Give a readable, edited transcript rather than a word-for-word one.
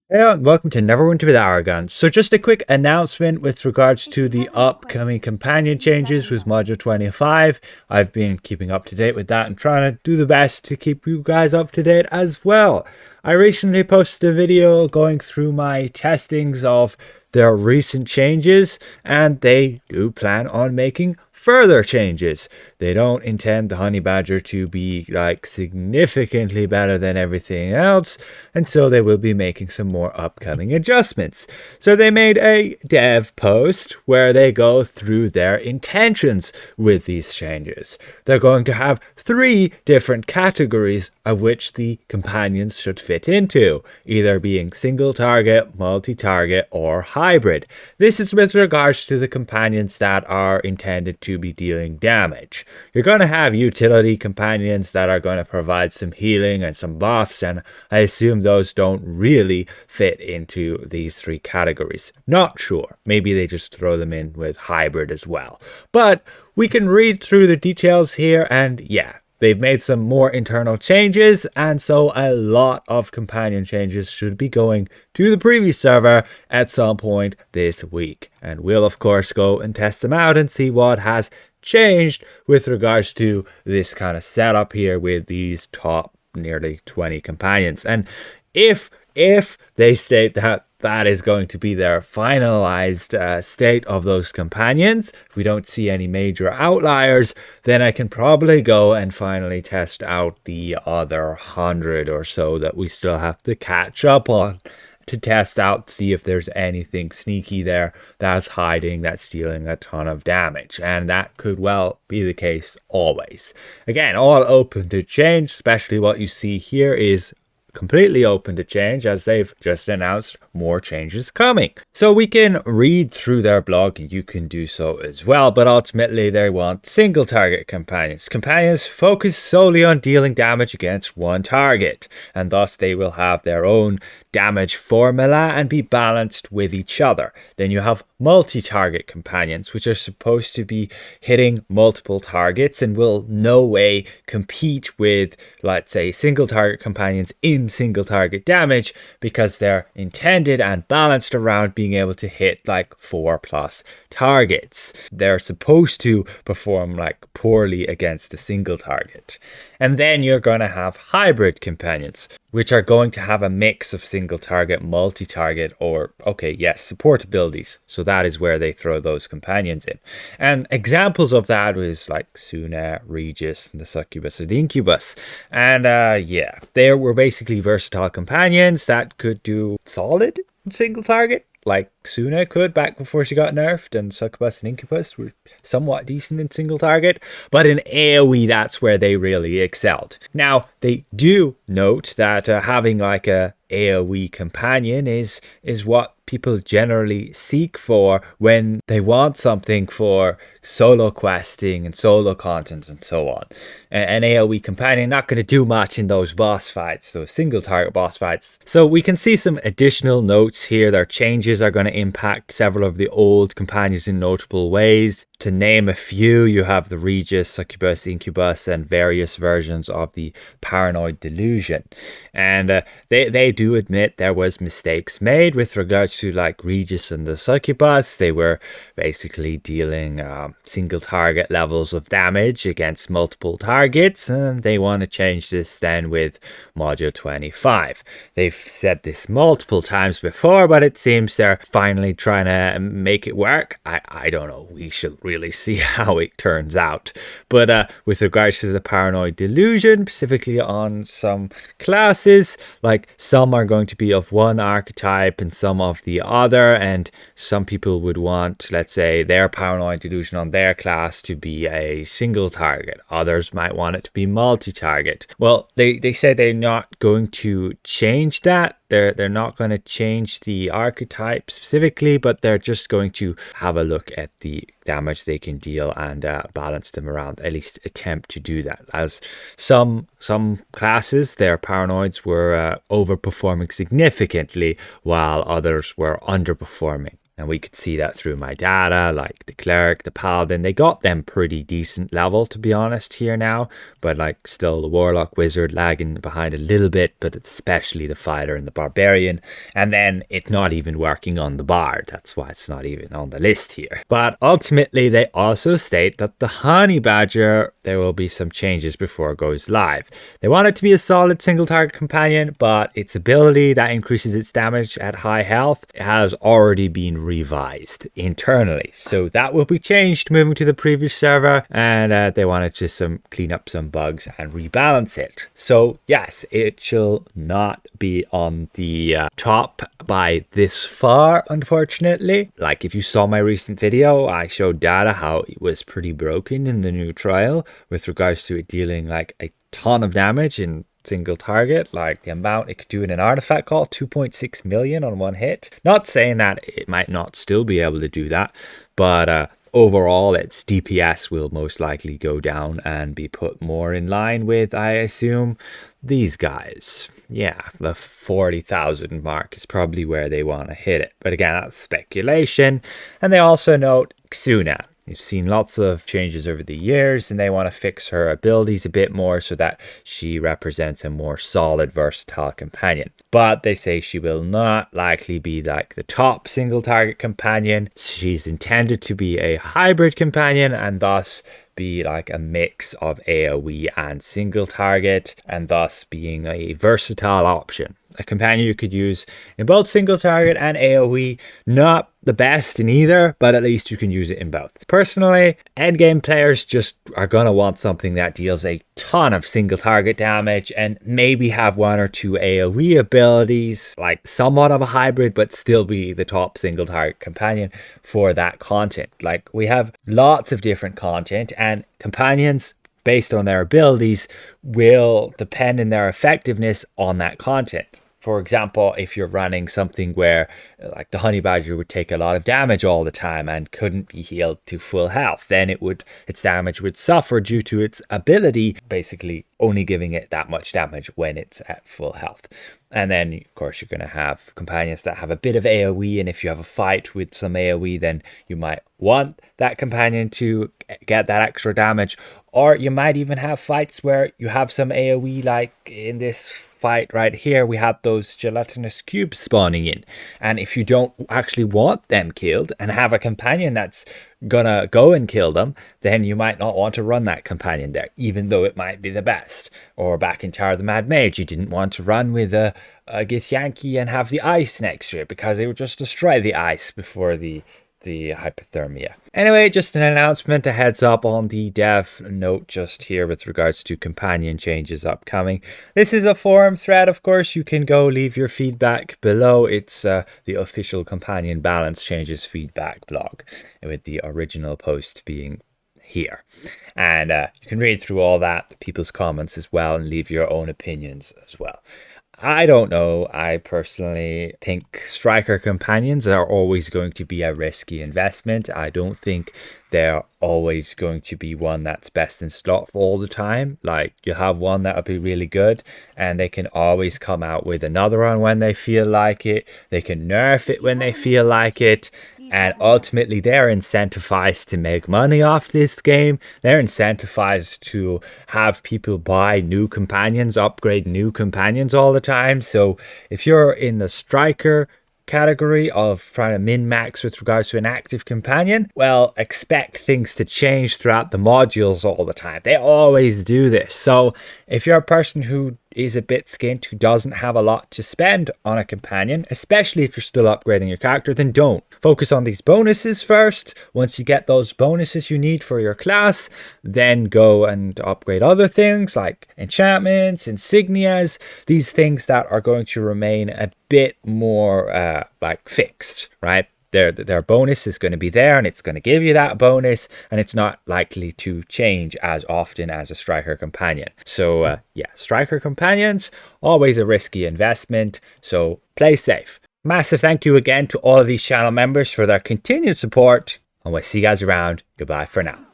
Hey, and welcome to Neverwinter with Aragon. So just a quick announcement with regards to the upcoming companion changes with Module 25. I've been keeping up to date with that and trying to do the best to keep you guys up to date as well. I recently posted a video going through my testings of their recent changes, and they do plan on making further changes. They don't intend the honey badger to be like significantly better than everything else, and so they will be making some more upcoming adjustments. So they made a dev post where they go through their intentions with these changes. They're going to have 3 different categories of which the companions should fit into, either being single target, multi-target, or hybrid. This is with regards to the companions that are intended to be dealing damage. You're going to have utility companions that are going to provide some healing and some buffs, and I assume those don't really fit into these 3 categories. Not sure. Maybe they just throw them in with hybrid as well. But we can read through the details here, and yeah, they've made some more internal changes, and so a lot of companion changes should be going to the preview server at some point this week. And we'll of course go and test them out and see what has changed with regards to this kind of setup here with these top nearly 20 companions. And if they state that that is going to be their finalized state of those companions, if we don't see any major outliers, then I can probably go and finally test out the other 100 or so that we still have to catch up on, to test out, see if there's anything sneaky there that's hiding, that's dealing a ton of damage. And that could well be the case always. Again, all open to change, especially what you see here is completely open to change, as they've just announced more changes coming. So we can read through their blog, you can do so as well, but ultimately they want single target companions. Companions focus solely on dealing damage against one target, and thus they will have their own damage formula and be balanced with each other. Then you have multi-target companions, which are supposed to be hitting multiple targets and will no way compete with, let's say, single target companions in single target damage, because they're intended and balanced around being able to hit like 4+ targets. They're supposed to perform like poorly against a single target. And then you're going to have hybrid companions, which are going to have a mix of single target, multi-target, or support abilities. So that is where they throw those companions in. And examples of that is like Suna, Regis, and the Succubus and the Incubus. And they were basically versatile companions that could do solid single target, like Suna could back before she got nerfed, and Succubus and Incubus were somewhat decent in single target, but in AoE that's where they really excelled. Now they do note that having like a AoE companion is what people generally seek for when they want something for solo questing and solo content and so on. An AoE companion not going to do much in those boss fights, those single target boss fights. So we can see some additional notes here. Their changes are going to impact several of the old companions in notable ways. To name a few, you have the Regis, Succubus, Incubus, and various versions of the Paranoid Delusion. And they do admit there was mistakes made with regards to like Regis and the Succubus. They were basically dealing single target levels of damage against multiple targets, and they want to change this then with Module 25. They've said this multiple times before, but it seems they're finally trying to make it work. I don't know. We should really see how it turns out. But with regards to the Paranoid Delusion, specifically on some classes, like some are going to be of one archetype and some of the other, and some people would want, let's say, their Paranoid Delusion on their class to be a single target. Others might want it to be multi-target. Well, they say they're not going to change that. They're not going to change the archetype specifically, but they're just going to have a look at the damage they can deal and balance them around, at least attempt to do that. As some classes, their paranoids were overperforming significantly while others were underperforming. And we could see that through my data, like the cleric, the paladin, they got them pretty decent level, to be honest, here now. But like still the warlock, wizard lagging behind a little bit, but especially the fighter and the barbarian. And then it's not even working on the bard. That's why it's not even on the list here. But ultimately, they also state that the honey badger, there will be some changes before it goes live. They want it to be a solid single target companion, but its ability that increases its damage at high health has already been revised internally, so that will be changed moving to the previous server, and they wanted to clean up some bugs and rebalance it. So yes, it shall not be on the top by this far, unfortunately. Like if you saw my recent video, I showed data how it was pretty broken in the new trial with regards to it dealing like a ton of damage in single target, like the amount it could do in an artifact call, 2.6 million on one hit. Not saying that it might not still be able to do that, but overall its DPS will most likely go down and be put more in line with, I assume, these guys. Yeah, the 40,000 mark is probably where they want to hit it. But again, that's speculation. And they also note Xuna. You've seen lots of changes over the years, and they want to fix her abilities a bit more so that she represents a more solid, versatile companion. But they say she will not likely be like the top single target companion. She's intended to be a hybrid companion and thus be like a mix of AoE and single target, and thus being a versatile option. A companion you could use in both single target and AoE. Not the best in either, but at least you can use it in both. Personally, endgame players just are going to want something that deals a ton of single target damage and maybe have one or two AoE abilities, like somewhat of a hybrid, but still be the top single target companion for that content. Like we have lots of different content, and companions based on their abilities will depend in their effectiveness on that content. For example, if you're running something where like the honey badger would take a lot of damage all the time and couldn't be healed to full health, then its damage would suffer due to its ability basically only giving it that much damage when it's at full health. And then of course you're going to have companions that have a bit of AoE, and if you have a fight with some AoE, then you might want that companion to get that extra damage. Or you might even have fights where you have some AoE, like in this fight right here, we had those gelatinous cubes spawning in. And if you don't actually want them killed and have a companion that's gonna go and kill them, then you might not want to run that companion there, even though it might be the best. Or back in Tower of the Mad Mage, you didn't want to run with a Githyanki and have the ice next to it because it would just destroy the ice before the hypothermia. Anyway, just an announcement, a heads up on the dev note just here with regards to companion changes upcoming. This is a forum thread, of course. You can go leave your feedback below. It's the official companion balance changes feedback blog, with the original post being here. And you can read through all that, people's comments as well, and leave your own opinions as well. I don't know. I personally think striker companions are always going to be a risky investment. I don't think they're always going to be one that's best in slot for all the time. Like, you have one that'll be really good, and they can always come out with another one when they feel like it. They can nerf it when they feel like it. And ultimately, they're incentivized to make money off this game. They're incentivized to have people buy new companions, upgrade new companions all the time. So if you're in the striker category of trying to min-max with regards to an active companion, well, expect things to change throughout the modules all the time. They always do this. So if you're a person who is a bit skint, who doesn't have a lot to spend on a companion, especially if you're still upgrading your character, then don't. Focus on these bonuses first. Once you get those bonuses you need for your class, then go and upgrade other things like enchantments, insignias, these things that are going to remain a bit more like fixed, right? Their bonus is going to be there, and it's going to give you that bonus, and it's not likely to change as often as a striker companion. So yeah, striker companions, always a risky investment, so play safe. Massive thank you again to all of these channel members for their continued support, and we'll see you guys around. Goodbye for now.